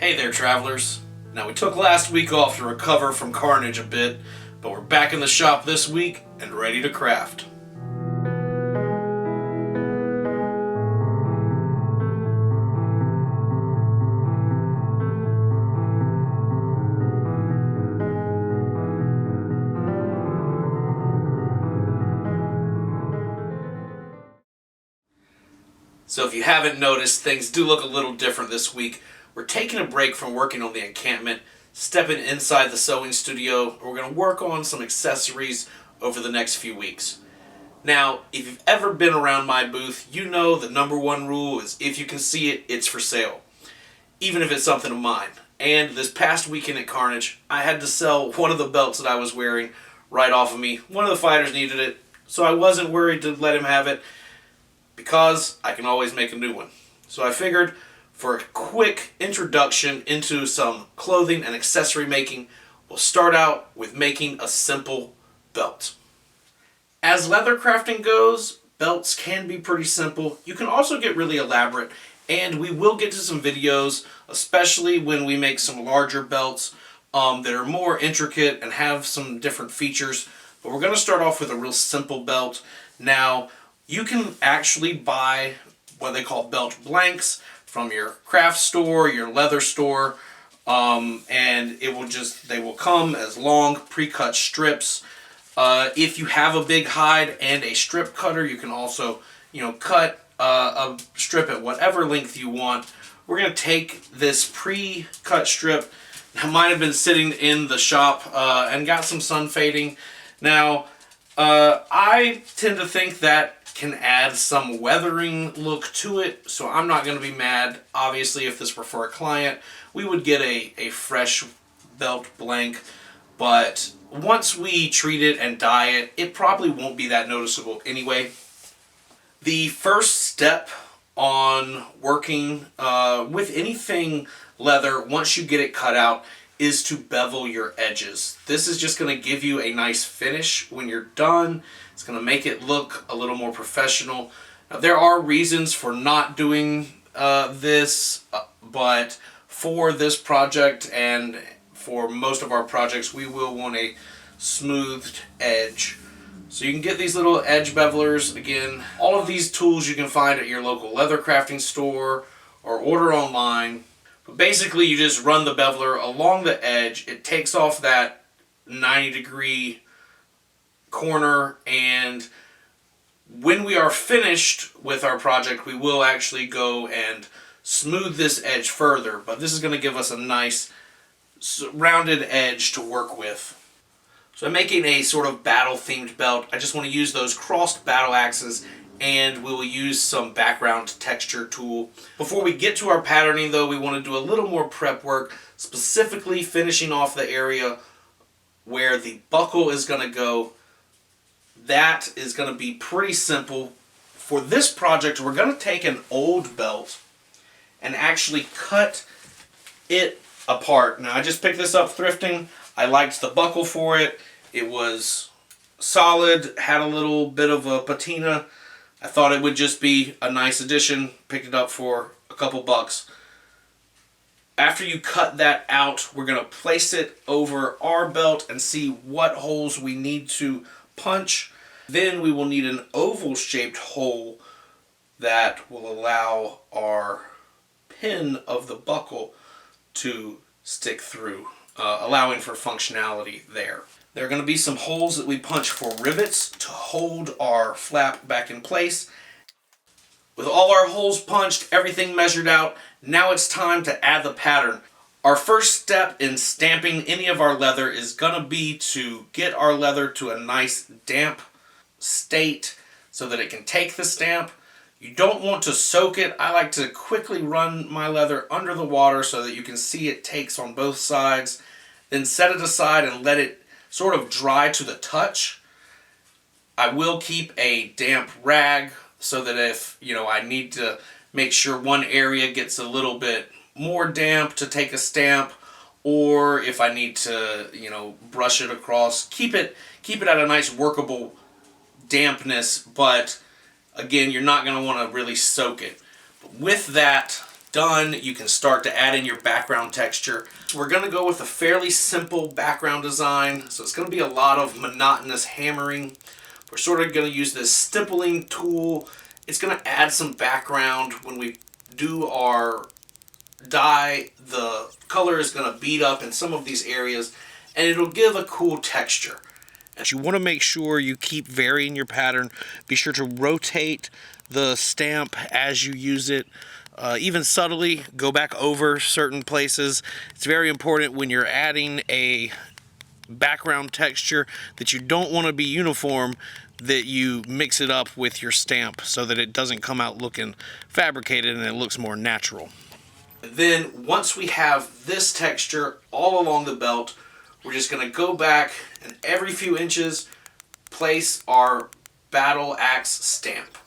Hey there, travelers. Now, we took last week off to recover from Carnage a bit, but we're back in the shop this week and ready to craft. So if you haven't noticed, things do look a little different this week. We're taking a break from working on the encampment, stepping inside the sewing studio, and we're going to work on some accessories over the next few weeks. Now, if you've ever been around my booth, you know the number one rule is if you can see it, it's for sale. Even if it's something of mine. And this past weekend at Carnage, I had to sell one of the belts that I was wearing right off of me. One of the fighters needed it, so I wasn't worried to let him have it, because I can always make a new one. So I figured for a quick introduction into some clothing and accessory making, we'll start out with making a simple belt. As leather crafting goes, belts can be pretty simple. You can also get really elaborate, and we will get to some videos, especially when we make some larger belts that are more intricate and have some different features. But we're going to start off with a real simple belt. Now, you can actually buy what they call belt blanks from your craft store, your leather store, and they will come as long pre-cut strips. If you have a big hide and a strip cutter, you can also, cut a strip at whatever length you want. We're going to take this pre-cut strip. Now, mine have been sitting in the shop and got some sun fading. Now, I tend to think that can add some weathering look to it, so I'm not going to be mad. Obviously, if this were for a client, we would get a fresh belt blank, but once we treat it and dye it, it probably won't be that noticeable anyway. The first step on working with anything leather, once you get it cut out, is to bevel your edges. This is just going to give you a nice finish when you're done. It's going to make it look a little more professional. Now, there are reasons for not doing this, but for this project and for most of our projects, we will want a smoothed edge. So you can get these little edge bevelers. Again, all of these tools you can find at your local leather crafting store or order online. But basically, you just run the beveler along the edge. It takes off that 90-degree corner, and when we are finished with our project, we will actually go and smooth this edge further. But this is going to give us a nice rounded edge to work with. So I'm making a sort of battle-themed belt. I just want to use those crossed battle axes, and we will use some background texture tool. Before we get to our patterning, though, we want to do a little more prep work, specifically finishing off the area where the buckle is going to go. That is going to be pretty simple. For this project, we're going to take an old belt and actually cut it apart. Now, I just picked this up thrifting. I liked the buckle for it. It was solid, had a little bit of a patina. I thought it would just be a nice addition. Picked it up for a couple bucks. After you cut that out, we're going to place it over our belt and see what holes we need to punch. Then we will need an oval-shaped hole that will allow our pin of the buckle to stick through, allowing for functionality there. There are going to be some holes that we punch for rivets to hold our flap back in place. With all our holes punched, everything measured out, now it's time to add the pattern. Our first step in stamping any of our leather is going to be to get our leather to a nice damp state so that it can take the stamp. You don't want to soak it. I like to quickly run my leather under the water so that you can see it takes on both sides. Then set it aside and let it sort of dry to the touch. I will keep a damp rag so that if, I need to make sure one area gets a little bit more damp to take a stamp, or if I need to, brush it across, keep it at a nice workable dampness, but again, you're not going to want to really soak it. With that, done, you can start to add in your background texture. We're going to go with a fairly simple background design, so it's going to be a lot of monotonous hammering. We're sort of going to use this stippling tool. It's going to add some background. When we do our dye, the color is going to bead up in some of these areas, and it'll give a cool texture. You want to make sure you keep varying your pattern. Be sure to rotate the stamp as you use it. Even subtly, go back over certain places. It's very important when you're adding a background texture that you don't want to be uniform, that you mix it up with your stamp so that it doesn't come out looking fabricated and it looks more natural. Then once we have this texture all along the belt, we're just going to go back and every few inches place our battle axe stamp.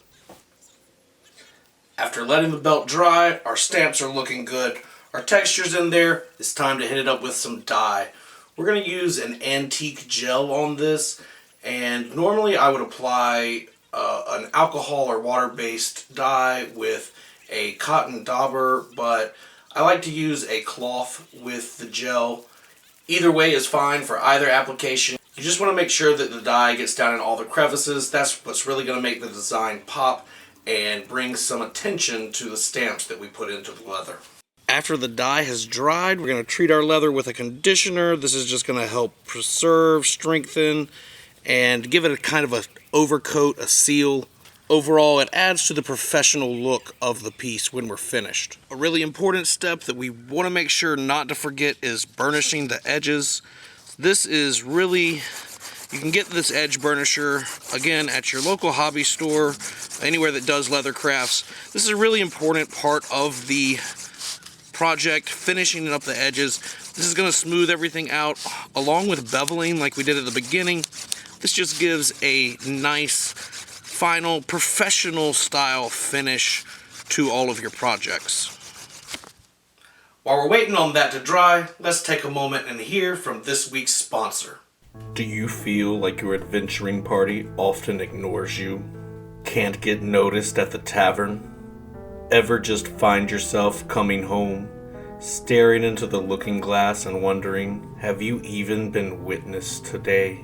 After letting the belt dry, our stamps are looking good. Our texture's in there. It's time to hit it up with some dye. We're going to use an antique gel on this, and normally I would apply an alcohol or water-based dye with a cotton dauber, but I like to use a cloth with the gel. Either way is fine for either application. You just want to make sure that the dye gets down in all the crevices. That's what's really going to make the design pop and bring some attention to the stamps that we put into the leather. After the dye has dried, we're going to treat our leather with a conditioner. This is just going to help preserve, strengthen, and give it a kind of an overcoat, a seal. Overall, it adds to the professional look of the piece when we're finished. A really important step that we want to make sure not to forget is burnishing the edges. This is really, you can get this edge burnisher, again, at your local hobby store, anywhere that does leather crafts. This is a really important part of the project, finishing up the edges. This is going to smooth everything out, along with beveling like we did at the beginning. This just gives a nice, final, professional style finish to all of your projects. While we're waiting on that to dry, let's take a moment and hear from this week's sponsor. Do you feel like your adventuring party often ignores you? Can't get noticed at the tavern? Ever just find yourself coming home, staring into the looking glass and wondering, have you even been witnessed today?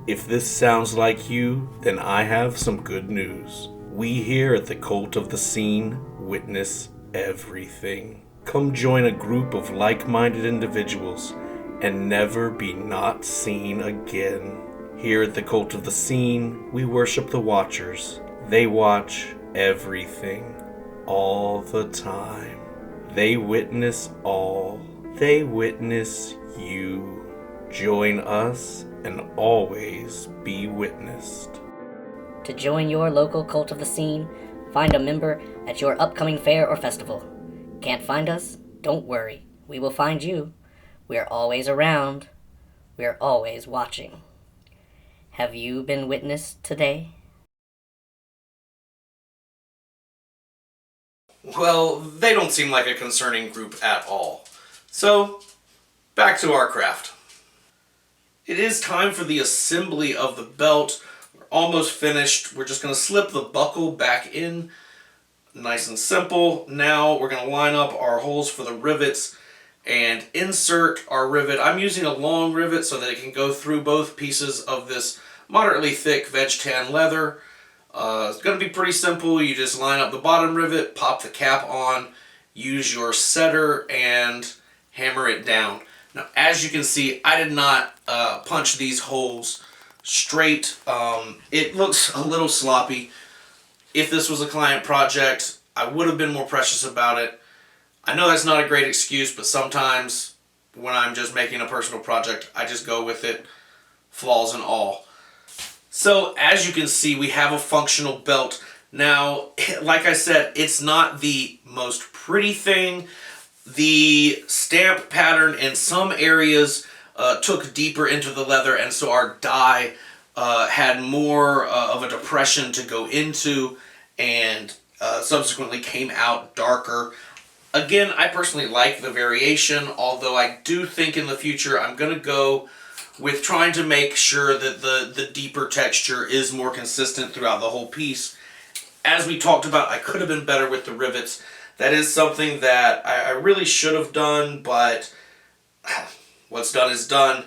If this sounds like you, then I have some good news. We here at the Cult of the Scene witness everything. Come join a group of like-minded individuals and never be not seen again. Here at the Cult of the Scene, we worship the Watchers. They watch everything, all the time. They witness all. They witness you. Join us and always be witnessed. To join your local Cult of the Scene, find a member at your upcoming fair or festival. Can't find us? Don't worry. We will find you. We're always around. We're always watching. Have you been witnessed today? Well, they don't seem like a concerning group at all. So, back to our craft. It is time for the assembly of the belt. We're almost finished. We're just going to slip the buckle back in. Nice and simple. Now we're going to line up our holes for the rivets and insert our rivet. I'm using a long rivet so that it can go through both pieces of this moderately thick veg tan leather. It's going to be pretty simple. You just line up the bottom rivet, pop the cap on, use your setter, and hammer it down. Now, as you can see, I did not punch these holes straight. It looks a little sloppy. If this was a client project, I would have been more precious about it. I know that's not a great excuse, but sometimes when I'm just making a personal project, I just go with it, flaws and all. So, as you can see, we have a functional belt. Now, like I said, it's not the most pretty thing. The stamp pattern in some areas took deeper into the leather, and so our dye had more of a depression to go into, and subsequently came out darker. Again, I personally like the variation, although I do think in the future I'm going to go with trying to make sure that the deeper texture is more consistent throughout the whole piece. As we talked about, I could have been better with the rivets. That is something that I really should have done, but what's done is done.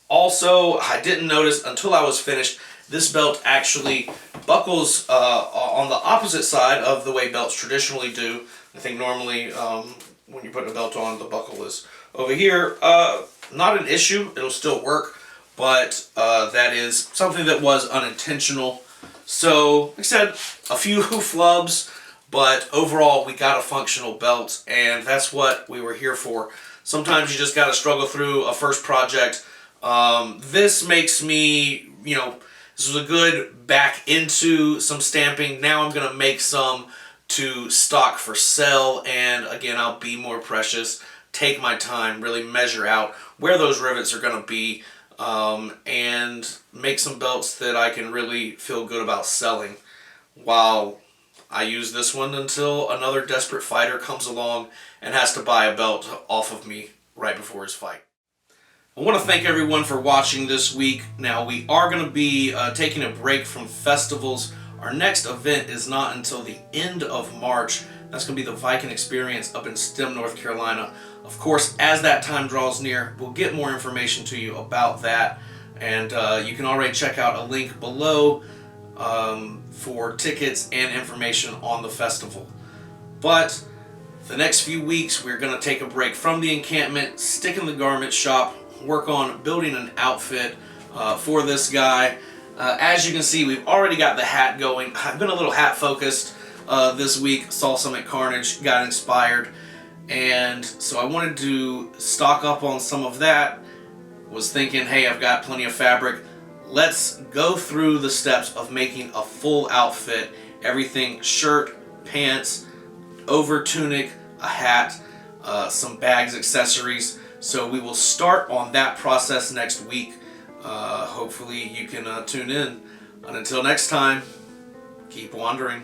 Also, I didn't notice until I was finished, this belt actually buckles on the opposite side of the way belts traditionally do. I think normally when you put a belt on, the buckle is over here. Not an issue, it'll still work, but that is something that was unintentional. So, like I said, a few flubs, but overall we got a functional belt, and that's what we were here for. Sometimes you just got to struggle through a first project. This makes me, this was a good back into some stamping. Now I'm going to make some to stock for sale, and again, I'll be more precious, take my time, really measure out where those rivets are going to be, and make some belts that I can really feel good about selling, while I use this one until another desperate fighter comes along and has to buy a belt off of me right before his fight. I want to thank everyone for watching this week. Now, we are going to be taking a break from festivals. Our next event is not until the end of March. That's going to be the Viking Experience up in Stem, North Carolina. Of course, as that time draws near, we'll get more information to you about that. And you can already check out a link below for tickets and information on the festival. But the next few weeks, we're going to take a break from the encampment, stick in the garment shop, work on building an outfit for this guy. As you can see, we've already got the hat going. I've been a little hat focused this week. Saw some at Carnage, got inspired, and so I wanted to stock up on some of that. Was thinking, hey, I've got plenty of fabric. Let's go through the steps of making a full outfit. Everything: shirt, pants, over tunic, a hat, some bags, accessories. So we will start on that process next week. Hopefully you can tune in. And until next time, keep wandering.